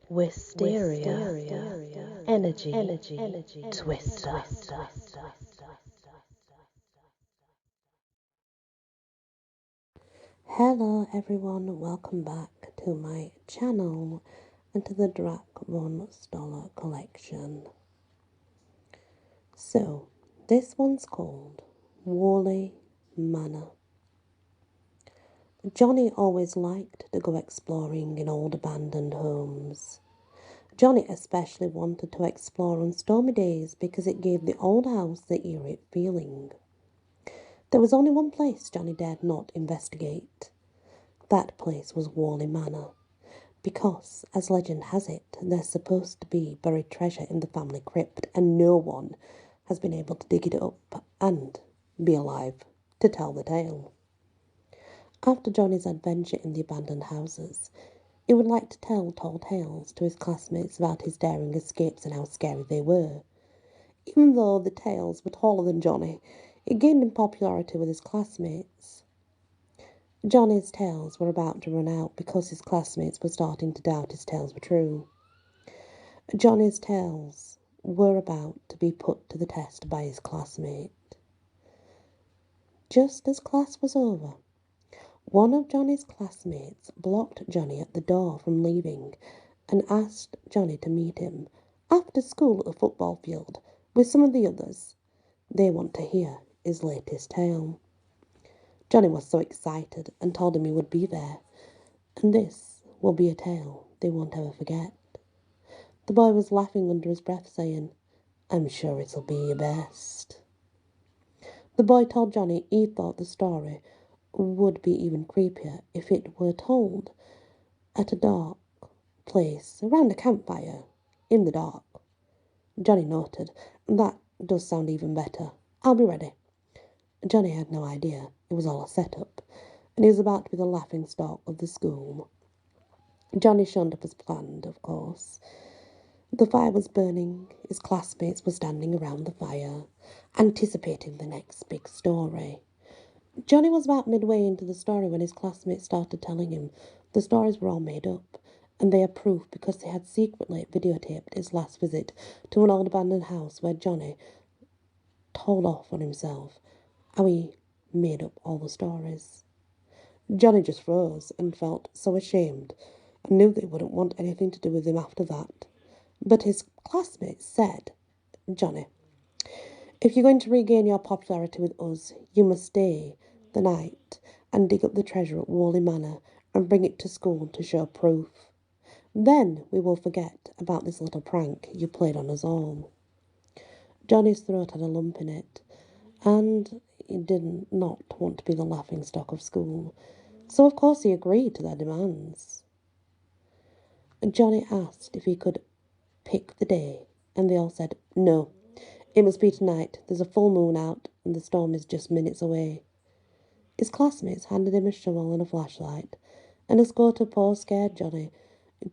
Wysteria, energy, twister. Hello everyone, welcome back to my channel and to the Drac Von Stollor collection. So, this one's called Worley Manor. Johnny always liked to go exploring in old abandoned homes. Johnny especially wanted to explore on stormy days because it gave the old house the eerie feeling. There was only one place Johnny dared not investigate. That place was Worley Manor, because, as legend has it, there's supposed to be buried treasure in the family crypt, and no one has been able to dig it up and be alive to tell the tale. After Johnny's adventure in the abandoned houses, he would like to tell tall tales to his classmates about his daring escapes and how scary they were. Even though the tales were taller than Johnny, it gained in popularity with his classmates. Johnny's tales were about to run out because his classmates were starting to doubt his tales were true. Johnny's tales were about to be put to the test by his classmate. Just as class was over, one of Johnny's classmates blocked Johnny at the door from leaving and asked Johnny to meet him after school at the football field with some of the others. They want to hear his latest tale. Johnny was so excited and told him he would be there, and this will be a tale they won't ever forget. The boy was laughing under his breath, saying, "I'm sure it'll be your best." The boy told Johnny he thought the story would be even creepier if it were told at a dark place around a campfire in the dark. Johnny noted, "That does sound even better. I'll be ready." Johnny had no idea it was all a setup, and he was about to be the laughing stock of the school. Johnny showed up as planned, of course. The fire was burning, his classmates were standing around the fire, anticipating the next big story. Johnny was about midway into the story when his classmates started telling him the stories were all made up, and they had proof because they had secretly videotaped his last visit to an old abandoned house where Johnny told off on himself how he made up all the stories. Johnny just froze and felt so ashamed and knew they wouldn't want anything to do with him after that. But his classmates said, "Johnny, if you're going to regain your popularity with us, you must stay the night and dig up the treasure at Worley Manor and bring it to school to show proof. Then we will forget about this little prank you played on us all." Johnny's throat had a lump in it, and he did not want to be the laughing stock of school, so of course he agreed to their demands. Johnny asked if he could pick the day, and they all said, "No, it must be tonight. There's a full moon out, and the storm is just minutes away." His classmates handed him a shovel and a flashlight, and escorted poor scared Johnny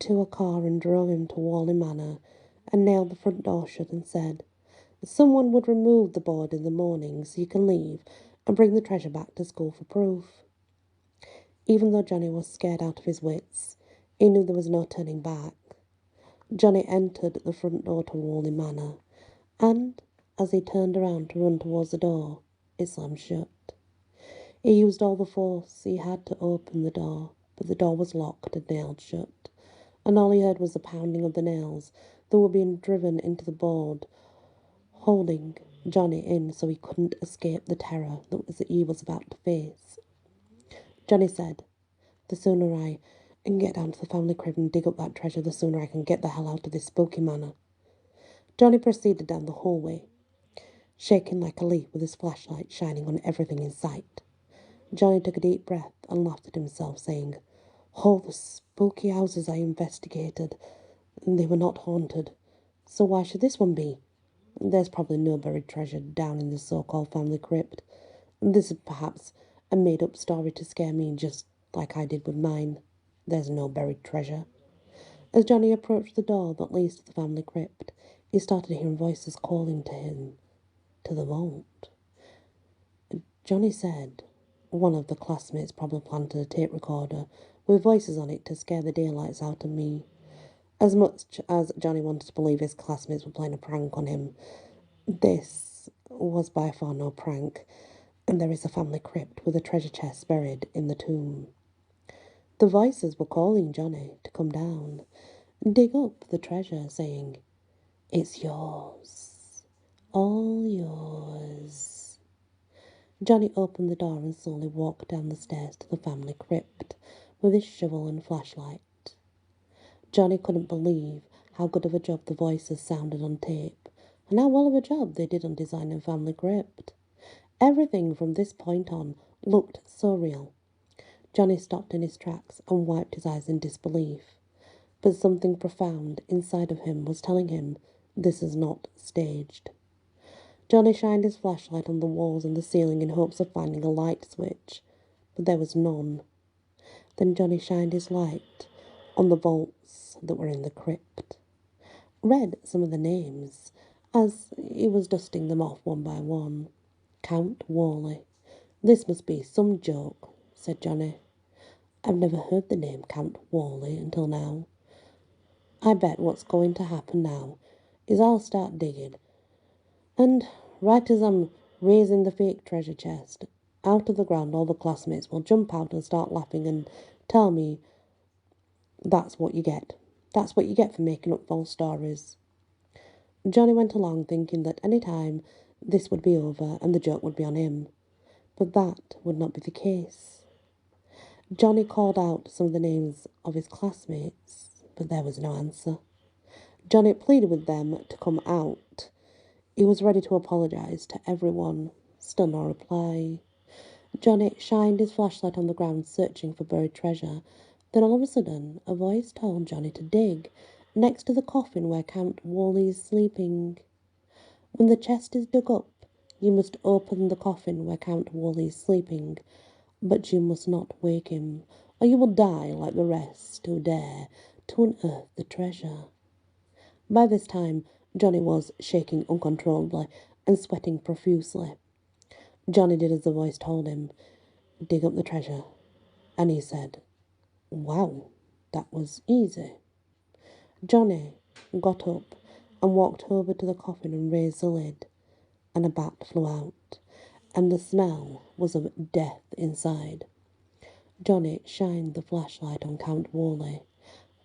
to a car and drove him to Worley Manor and nailed the front door shut and said, "Someone would remove the board in the morning so you can leave and bring the treasure back to school for proof." Even though Johnny was scared out of his wits, he knew there was no turning back. Johnny entered the front door to Worley Manor, and as he turned around to run towards the door, it slammed shut. He used all the force he had to open the door, but the door was locked and nailed shut, and all he heard was the pounding of the nails that were being driven into the board, holding Johnny in so he couldn't escape the terror that he was about to face. Johnny said, "The sooner I can get down to the family crib and dig up that treasure, the sooner I can get the hell out of this spooky manor." Johnny proceeded down the hallway, shaking like a leaf with his flashlight shining on everything in sight. Johnny took a deep breath and laughed at himself, saying, "All the spooky houses I investigated, they were not haunted, so why should this one be? There's probably no buried treasure down in this so-called family crypt. This is perhaps a made-up story to scare me, just like I did with mine. There's no buried treasure." As Johnny approached the door that leads to the family crypt, he started hearing voices calling to him to the vault. Johnny said one of the classmates probably planted a tape recorder with voices on it to scare the daylights out of me. As much as Johnny wanted to believe his classmates were playing a prank on him, this was by far no prank, and there is a family crypt with a treasure chest buried in the tomb. The voices were calling Johnny to come down and dig up the treasure, saying, "It's yours, all yours." Johnny opened the door and slowly walked down the stairs to the family crypt with his shovel and flashlight. Johnny couldn't believe how good of a job the voices sounded on tape, and how well of a job they did on designing family crypt. Everything from this point on looked so real. Johnny stopped in his tracks and wiped his eyes in disbelief. But something profound inside of him was telling him this is not staged. Johnny shined his flashlight on the walls and the ceiling in hopes of finding a light switch, but there was none. Then Johnny shined his light on the vaults that were in the crypt, read some of the names as he was dusting them off one by one. Count Worley. "This must be some joke," said Johnny. "I've never heard the name Count Worley until now. I bet what's going to happen now is I'll start digging, and right as I'm raising the fake treasure chest out of the ground, all the classmates will jump out and start laughing and tell me that's what you get. That's what you get for making up false stories." Johnny went along thinking that any time this would be over and the joke would be on him. But that would not be the case. Johnny called out some of the names of his classmates, but there was no answer. Johnny pleaded with them to come out. He was ready to apologize to everyone. Still no reply. Johnny shined his flashlight on the ground, searching for buried treasure. Then all of a sudden, a voice told Johnny to dig next to the coffin where Count Worley is sleeping. "When the chest is dug up, you must open the coffin where Count Worley is sleeping, but you must not wake him, or you will die like the rest who dare to unearth the treasure." By this time, Johnny was shaking uncontrollably and sweating profusely. Johnny did as the voice told him, "Dig up the treasure." And he said, "Wow, that was easy." Johnny got up and walked over to the coffin and raised the lid, and a bat flew out, and the smell was of death inside. Johnny shined the flashlight on Count Worley.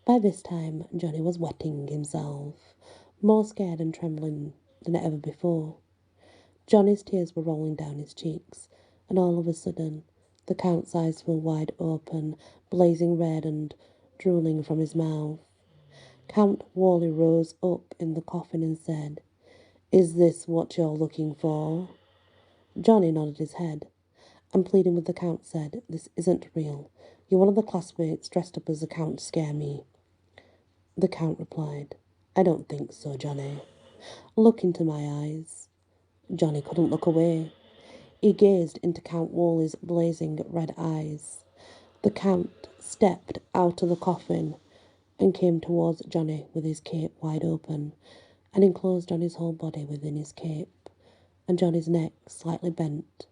By this time, Johnny was wetting himself, more scared and trembling than ever before. Johnny's tears were rolling down his cheeks, and all of a sudden, the Count's eyes were wide open, blazing red and drooling from his mouth. Count Worley rose up in the coffin and said, "Is this what you're looking for?" Johnny nodded his head, and pleading with the Count said, "This isn't real. You're one of the classmates dressed up as the Count to scare me." The Count replied, "I don't think so, Johnny. Look into my eyes." Johnny couldn't look away. He gazed into Count Worley's blazing red eyes. The Count stepped out of the coffin and came towards Johnny with his cape wide open, and enclosed Johnny's whole body within his cape, and Johnny's neck slightly bent.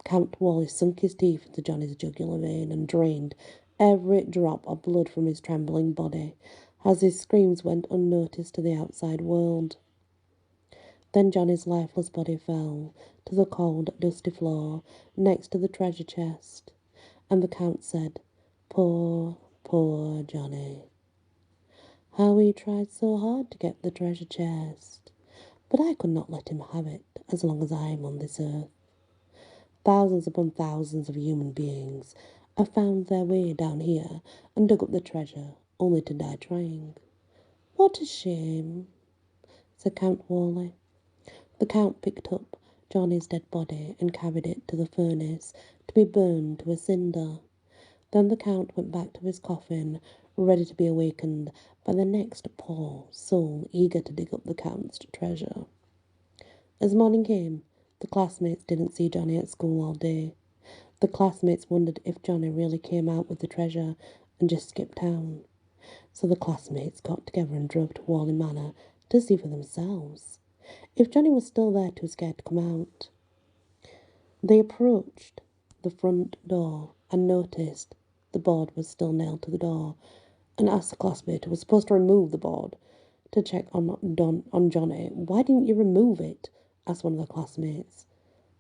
Count Worley sunk his teeth into Johnny's jugular vein and drained every drop of blood from his trembling body, as his screams went unnoticed to the outside world. Then Johnny's lifeless body fell to the cold, dusty floor next to the treasure chest, and the Count said, "Poor, poor Johnny. How he tried so hard to get the treasure chest, but I could not let him have it as long as I am on this earth. Thousands upon thousands of human beings have found their way down here and dug up the treasure, only to die trying." "What a shame," said Count Worley. The Count picked up Johnny's dead body and carried it to the furnace to be burned to a cinder. Then the Count went back to his coffin, ready to be awakened by the next poor soul eager to dig up the Count's treasure. As morning came, the classmates didn't see Johnny at school all day. The classmates wondered if Johnny really came out with the treasure and just skipped town. So the classmates got together and drove to Worley Manor to see for themselves if Johnny was still there too scared to come out. They approached the front door and noticed the board was still nailed to the door, and asked the classmate who was supposed to remove the board to check on Johnny. "Why didn't you remove it?" asked one of the classmates.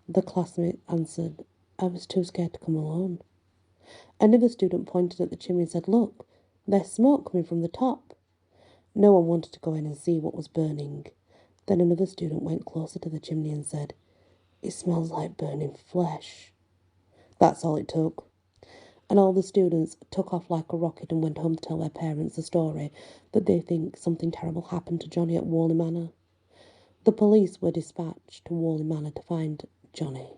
The classmate answered, "I was too scared to come alone." Another student pointed at the chimney and said, "Look, there's smoke coming from the top." No one wanted to go in and see what was burning. Then another student went closer to the chimney and said, "It smells like burning flesh." That's all it took. And all the students took off like a rocket and went home to tell their parents the story that they think something terrible happened to Johnny at Worley Manor. The police were dispatched to Worley Manor to find Johnny.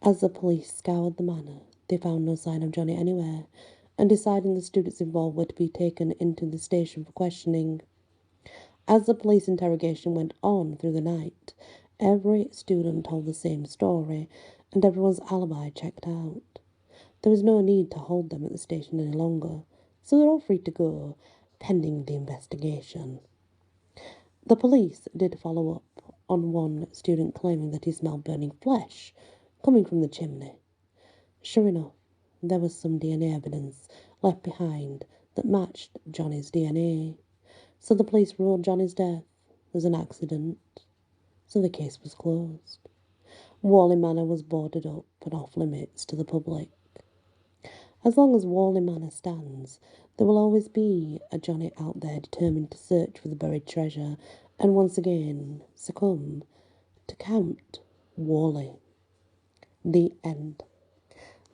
As the police scoured the manor, they found no sign of Johnny anywhere, and deciding the students involved were to be taken into the station for questioning. As the police interrogation went on through the night, every student told the same story, and everyone's alibi checked out. There was no need to hold them at the station any longer, so they're all free to go, pending the investigation. The police did follow up on one student claiming that he smelled burning flesh coming from the chimney. Sure enough, there was some DNA evidence left behind that matched Johnny's DNA, so the police ruled Johnny's death as an accident, so the case was closed. Worley Manor was boarded up and off limits to the public. As long as Worley Manor stands, there will always be a Johnny out there determined to search for the buried treasure and once again succumb to Count Worley. The end.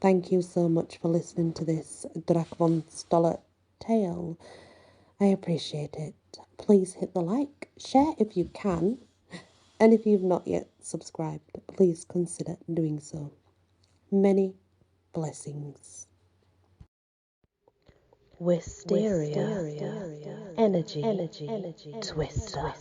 Thank you so much for listening to this Drac Von Stollor tale. I appreciate it. Please hit the like, share if you can, and if you've not yet subscribed, please consider doing so. Many blessings. Wysteria. Energy. Twister.